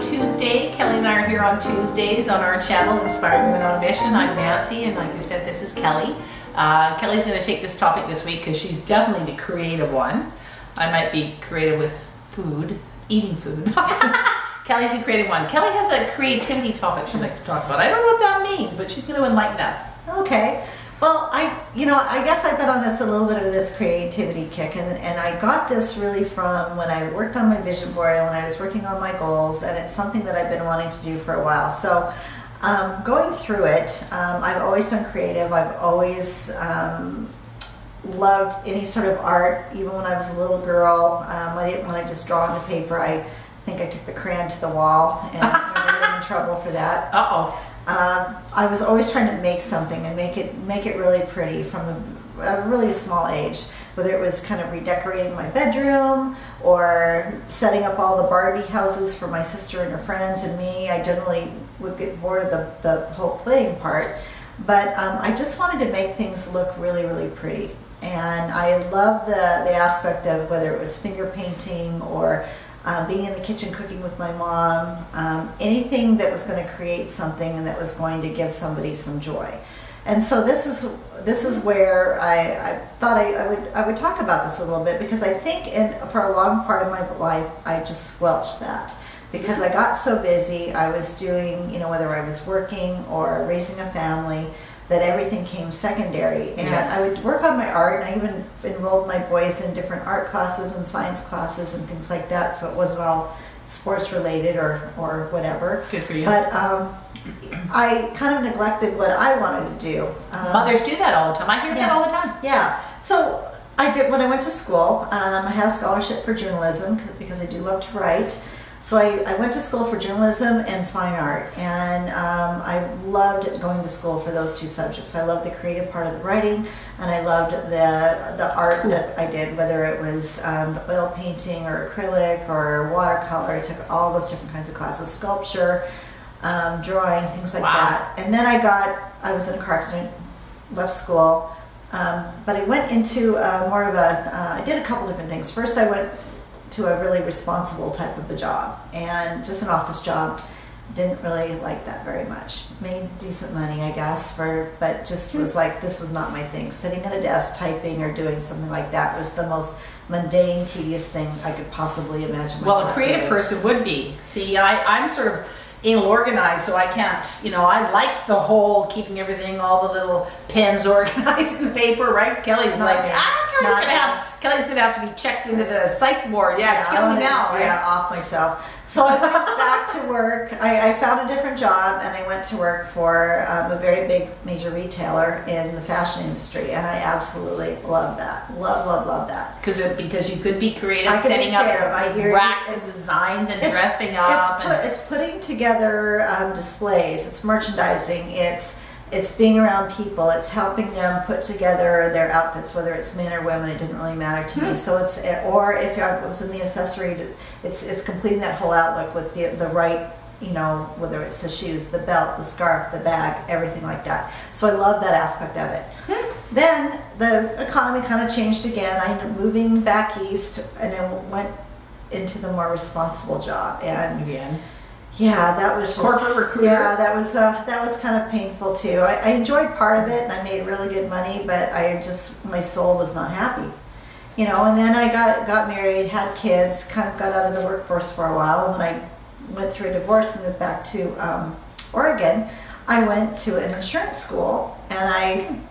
Tuesday. Kelly and I are here on Tuesdays on our channel, Inspired Women on a Mission. I'm Nancy, and like I said, this is Kelly. Kelly's going to take this topic this week because she's definitely the creative one. I might be creative with food, eating food. Kelly's the creative one. Kelly has a creativity topic she'd like to talk about. I don't know what that means, but she's going to enlighten us. Okay. Well, I guess I've been on this a little bit of this creativity kick, and I got this really from when I worked on my vision board and when I was working on my goals, and it's something that I've been wanting to do for a while. So going through it, I've always been creative. I've always loved any sort of art, even when I was a little girl. I didn't want to just draw on the paper. I think I took the crayon to the wall and got in trouble for that. Uh-oh. I was always trying to make something and make it really pretty from a really small age, whether it was kind of redecorating my bedroom or setting up all the Barbie houses for my sister and her friends and me. I generally would get bored of the whole playing part, but I just wanted to make things look really, really pretty. And I love the aspect of whether it was finger painting or being in the kitchen cooking with my mom, anything that was going to create something and that was going to give somebody some joy. And so this is where I thought I would talk about this a little bit, because I think for a long part of my life I just squelched that because I got so busy. I was doing, whether I was working or raising a family, that everything came secondary. And yes. I would work on my art, and I even enrolled my boys in different art classes and science classes and things like that, so it wasn't all sports related or whatever. Good for you. But I kind of neglected what I wanted to do. Mothers do that all the time. I hear that all the time. Yeah. So I did, when I went to school, I had a scholarship for journalism because I do love to write. So I went to school for journalism and fine art, and I loved going to school for those two subjects. I loved the creative part of the writing, and I loved the art that I did, whether it was the oil painting or acrylic or watercolor. I took all those different kinds of classes, sculpture, drawing, things like that. And then I was in a car accident, left school, but I went into more of I did a couple different things. First I went to a really responsible type of a job, and just an office job. Didn't really like that very much. Made decent money, I guess, but just was like, this was not my thing. Sitting at a desk typing or doing something like that was the most mundane, tedious thing I could possibly imagine. Well, a creative person would be. See, I'm sort of anal organized, so I can't, I like the whole keeping everything, all the little pens organized in the paper, right? Kelly's like, Kelly's gonna have to be checked into the psych ward. Yeah, kill me now. Right? Yeah, off myself. So I went back to work. I found a different job, and I went to work for a very big major retailer in the fashion industry, and I absolutely love that. Love that. Because you could be creative, setting up racks and designs and dressing up. It's putting together displays. It's merchandising. It's being around people. It's helping them put together their outfits, whether it's men or women. It didn't really matter to me. So or if I was in the accessory, it's completing that whole outlook with the right, whether it's the shoes, the belt, the scarf, the bag, everything like that. So I love that aspect of it. Then the economy kind of changed again. I ended up moving back east, and then went into the more responsible job. And again. Yeah, that was corporate recruiter. Yeah, that was kind of painful too. I enjoyed part of it, and I made really good money, but my soul was not happy, And then I got married, had kids, kind of got out of the workforce for a while. And when I went through a divorce and moved back to Oregon, I went to an insurance school, and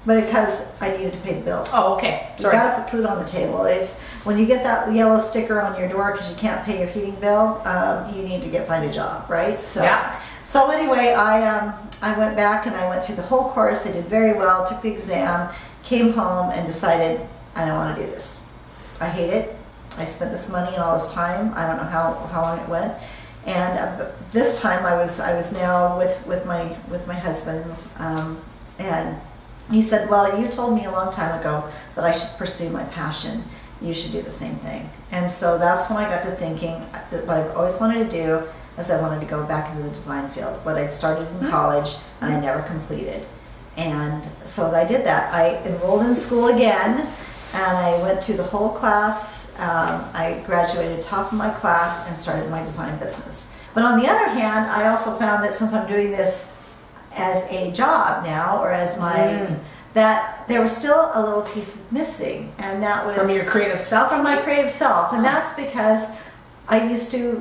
because I needed to pay the bills. Oh, okay. Sorry. You got to put food on the table. It's when you get that yellow sticker on your door because you can't pay your heating bill, you need to find a job, right? So, yeah. So anyway, I went back and I went through the whole course. I did very well. Took the exam, came home, and decided I don't want to do this. I hate it. I spent this money and all this time. I don't know how long it went. And this time I was now with my husband, and he said, well, you told me a long time ago that I should pursue my passion. You should do the same thing. And so that's when I got to thinking that what I've always wanted to do is I wanted to go back into the design field. But I'd started in college and I never completed. And so I did that. I enrolled in school again, and I went through the whole class. I graduated top of my class and started my design business. But on the other hand, I also found that since I'm doing this as a job now, or as my, that there was still a little piece missing, and that was From your creative self? from my creative self. And that's because I used to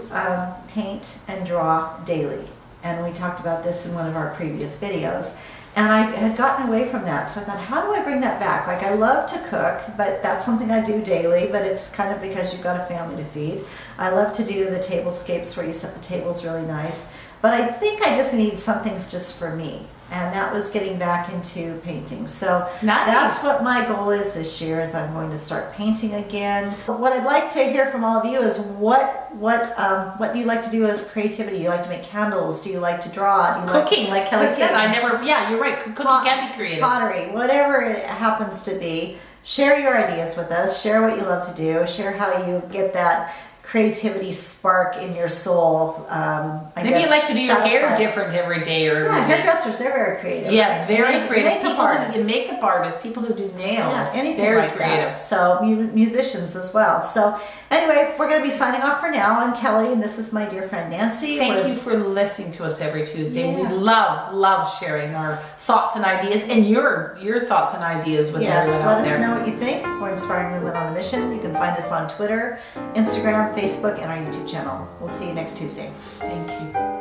paint and draw daily. And we talked about this in one of our previous videos. And I had gotten away from that. So I thought, how do I bring that back? Like, I love to cook, but that's something I do daily, but it's kind of because you've got a family to feed. I love to do the tablescapes where you set the tables really nice. But I think I just need something just for me. And that was getting back into painting. So that's what my goal is this year, is I'm going to start painting again. What I'd like to hear from all of you is what do you like to do with creativity? Do you like to make candles? Do you like to draw? Do you Cooking, like Kelly said. Yeah, you're right. Cooking can be creative. Pottery, whatever it happens to be. Share your ideas with us. Share what you love to do. Share how you get that creativity spark in your soul. Maybe you like to do your hair different every day, or hairdressers, they're very creative. Yeah, right? very creative. Makeup artists, people who do nails, anything very like creative. That. So musicians as well. So anyway, we're going to be signing off for now. I'm Kelly, and this is my dear friend Nancy. Thank you for listening to us every Tuesday. We love sharing our thoughts and ideas, and your thoughts and ideas with everyone out there. Let us know what you think. We're Inspiring Women on a Mission. You can find us on Twitter, Instagram, Facebook, and our YouTube channel. We'll see you next Tuesday. Thank you.